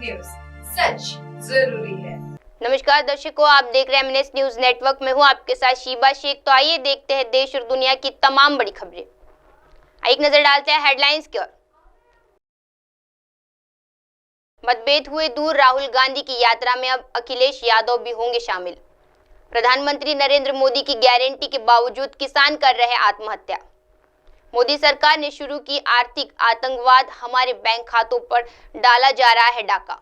News, सच जरूरी है। नमस्कार दर्शकों, आप देख रहे हैं एमएनएस न्यूज नेटवर्क में हूं आपके साथ शीबा शेख। तो आइए देखते हैं देश और दुनिया की तमाम बड़ी खबरें। एक नजर डालते हैं हेडलाइंस की ओर। मतभेद हुए दूर, राहुल गांधी की यात्रा में अब अखिलेश यादव भी होंगे शामिल। प्रधानमंत्री नरेंद्र मोदी की गारंटी के बावजूद किसान कर रहे आत्महत्या। मोदी सरकार ने शुरू की आर्थिक आतंकवाद, हमारे बैंक खातों पर डाला जा रहा है डाका।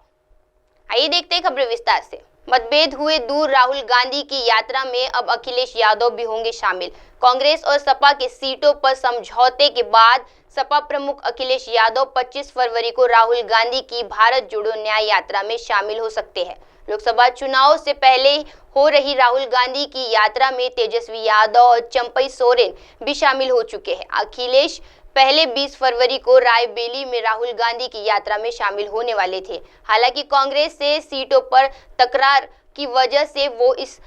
आइए देखते हैं खबरें विस्तार से। मतभेद हुए दूर, राहुल गांधी की यात्रा में अब अखिलेश यादव भी होंगे शामिल। कांग्रेस और सपा के सीटों पर समझौते के बाद सपा प्रमुख अखिलेश यादव 25 फरवरी को राहुल गांधी की भारत जोड़ो न्याय यात्रा में शामिल हो सकते हैं। लोकसभा चुनाव से पहले हो रही राहुल गांधी की यात्रा में तेजस्वी यादव और चंपई सोरेन भी शामिल हो चुके हैं। अखिलेश पहले 20 फरवरी को रायबेली में राहुल गांधी की यात्रा में शामिल होने वाले थे। हालांकि कांग्रेस से सीटों पर तकरार की वजह से वो इस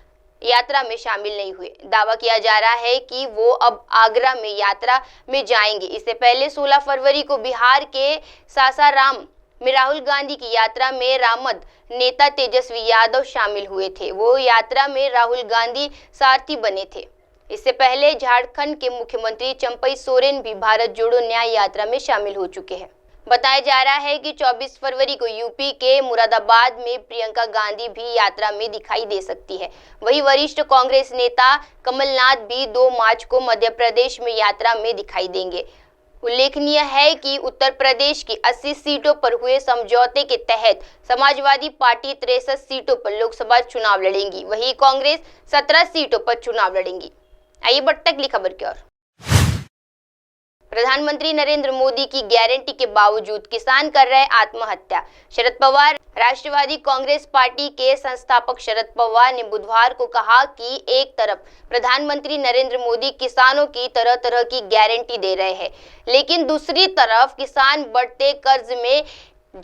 यात्रा में शामिल नहीं हुए। दावा किया जा रहा है कि वो अब आगरा में यात्रा में जाएंगे। इससे पहले 16 फरवरी को बिहार के सासाराम में राहुल गांधी की यात्रा में रामद नेता तेजस्वी यादव शामिल हुए थे। वो यात्रा में राहुल गांधी सारथी बने थे। इससे पहले झारखंड के मुख्यमंत्री चंपई सोरेन भी भारत जोड़ो न्याय यात्रा में शामिल हो चुके हैं। बताया जा रहा है कि 24 फरवरी को यूपी के मुरादाबाद में प्रियंका गांधी भी यात्रा में दिखाई दे सकती है। वहीं वरिष्ठ कांग्रेस नेता कमलनाथ भी 2 मार्च को मध्य प्रदेश में यात्रा में दिखाई देंगे। उल्लेखनीय है कि उत्तर प्रदेश की 80 सीटों पर हुए समझौते के तहत समाजवादी पार्टी 63 सीटों पर लोकसभा चुनाव लड़ेंगी। वहीं कांग्रेस 17 सीटों पर चुनाव लड़ेंगी। आइए बढ़ते अगली खबर की ओर। प्रधानमंत्री नरेंद्र मोदी की गारंटी के बावजूद किसान कर रहे आत्महत्या। शरद पवार। राष्ट्रवादी कांग्रेस पार्टी के संस्थापक शरद पवार ने बुधवार को कहा कि एक तरफ प्रधानमंत्री नरेंद्र मोदी किसानों की तरह तरह की गारंटी दे रहे हैं, लेकिन दूसरी तरफ किसान बढ़ते कर्ज में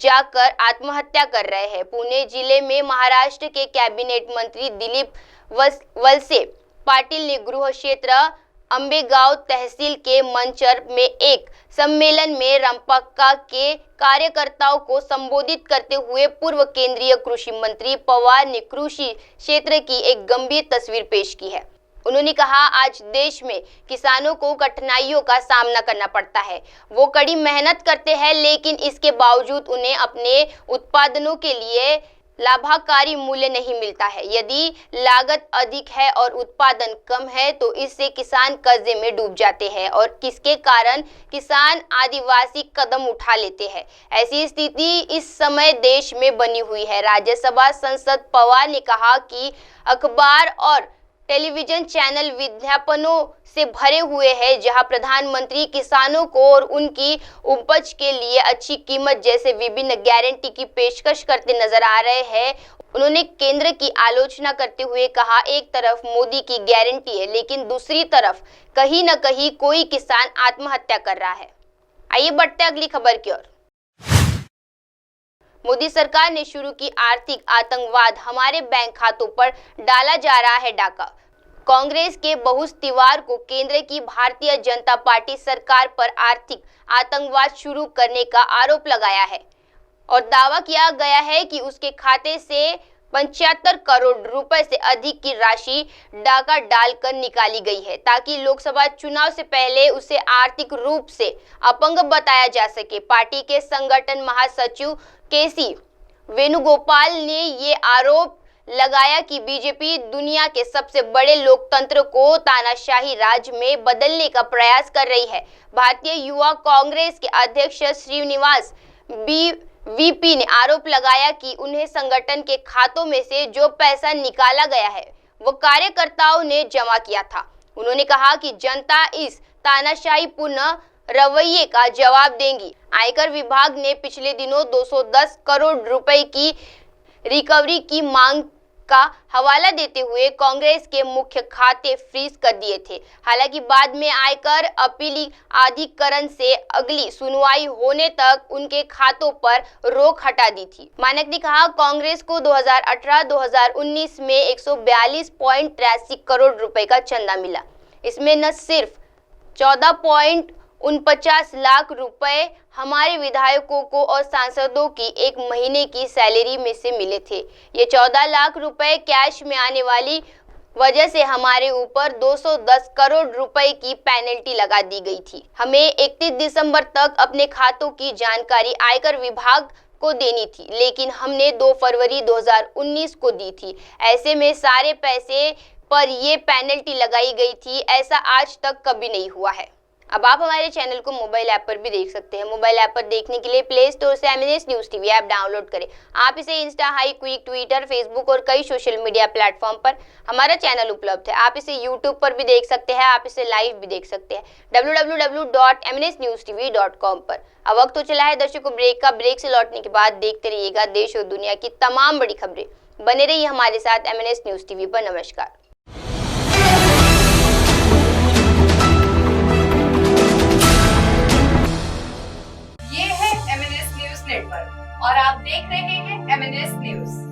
जाकर आत्महत्या कर रहे हैं। पुणे जिले में महाराष्ट्र के कैबिनेट मंत्री दिलीप वलसे पाटिल ने गृह क्षेत्र अंबेगांव तहसील के मंचर में एक सम्मेलन में रामपाका के कार्यकर्ताओं को संबोधित करते हुए पूर्व केंद्रीय कृषि मंत्री पवार ने कृषि क्षेत्र की एक गंभीर तस्वीर पेश की है। उन्होंने कहा, आज देश में किसानों को कठिनाइयों का सामना करना पड़ता है। वो कड़ी मेहनत करते हैं, लेकिन इसके बावजूद उन्हें अपने उत्पादनों के लिए लाभकारी मूल्य नहीं मिलता है। यदि लागत अधिक है और उत्पादन कम है तो इससे किसान कर्जे में डूब जाते हैं और किसके कारण किसान आदिवासी कदम उठा लेते हैं। ऐसी स्थिति इस समय देश में बनी हुई है। राज्यसभा सांसद पवार ने कहा कि अखबार और टेलीविजन चैनल विज्ञापनों से भरे हुए हैं, जहां प्रधानमंत्री किसानों को और उनकी उपज के लिए अच्छी कीमत जैसे विभिन्न गारंटी की पेशकश करते नजर आ रहे हैं। उन्होंने केंद्र की आलोचना करते हुए कहा, एक तरफ मोदी की गारंटी है, लेकिन दूसरी तरफ कहीं न कहीं कोई किसान आत्महत्या कर रहा है। आइए बढ़ते अगली खबर की ओर। मोदी सरकार ने शुरू की आर्थिक आतंकवाद, हमारे बैंक खातों पर डाला जा रहा है डाका। कांग्रेस के बहुस्तिवार को केंद्र की भारतीय जनता पार्टी सरकार पर आर्थिक आतंकवाद शुरू करने का आरोप लगाया है और दावा किया गया है कि उसके खाते से 75 करोड़ रुपए से अधिक की राशि डाका डालकर निकाली गई है, ताकि लोकसभा चुनाव से पहले उसे आर्थिक रूप से अपंग बताया जा सके। पार्टी के संगठन महासचिव केसी वेणुगोपाल ने ये आरोप लगाया कि बीजेपी दुनिया के सबसे बड़े लोकतंत्र को तानाशाही राज में बदलने का प्रयास कर रही है। भारतीय युवा कांग्रेस के अध्यक्ष श्रीनिवास वीपी ने आरोप लगाया कि उन्हें संगठन के खातों में से जो पैसा निकाला गया है वो कार्यकर्ताओं ने जमा किया था। उन्होंने कहा कि जनता इस तानाशाही पूर्ण रवैये का जवाब देगी। आयकर विभाग ने पिछले दिनों 210 करोड़ रुपए की रिकवरी की मांग का हवाला देते हुए कांग्रेस के मुख्य खाते फ्रीज कर दिए थे। हालांकि बाद में आयकर अपील अधिकरण से अगली सुनवाई होने तक उनके खातों पर रोक हटा दी थी। मानक ने कहा, कांग्रेस को 2018-2019 में 142.83 करोड़ रुपए का चंदा मिला। इसमें न सिर्फ 14 49 लाख रुपए हमारे विधायकों को और सांसदों की एक महीने की सैलरी में से मिले थे। ये 14 लाख रुपए कैश में आने वाली वजह से हमारे ऊपर 210 करोड़ रुपए की पेनल्टी लगा दी गई थी। हमें 31 दिसंबर तक अपने खातों की जानकारी आयकर विभाग को देनी थी, लेकिन हमने 2 फरवरी 2019 को दी थी। ऐसे में सारे पैसे पर ये पेनल्टी लगाई गई थी। ऐसा आज तक कभी नहीं हुआ है। अब आप हमारे चैनल को मोबाइल ऐप पर भी देख सकते हैं। मोबाइल ऐप पर देखने के लिए प्ले स्टोर से MNS news TV app download करें। आप इसे Insta, high quick, Twitter, Facebook और कई सोशल मीडिया प्लेटफॉर्म पर हमारा चैनल उपलब्ध है। आप इसे यूट्यूब पर भी देख सकते हैं। आप इसे लाइव भी देख सकते हैं www.mnsnewstv.com पर। अब वक्त तो चला है दर्शकों ब्रेक का। ब्रेक से लौटने के बाद देखते रहिएगा देश और दुनिया की तमाम बड़ी खबरें। बने रहिए हमारे साथ MNS न्यूज़ टीवी पर। नमस्कार। ये है MNS न्यूज नेटवर्क और आप देख रहे हैं MNS न्यूज।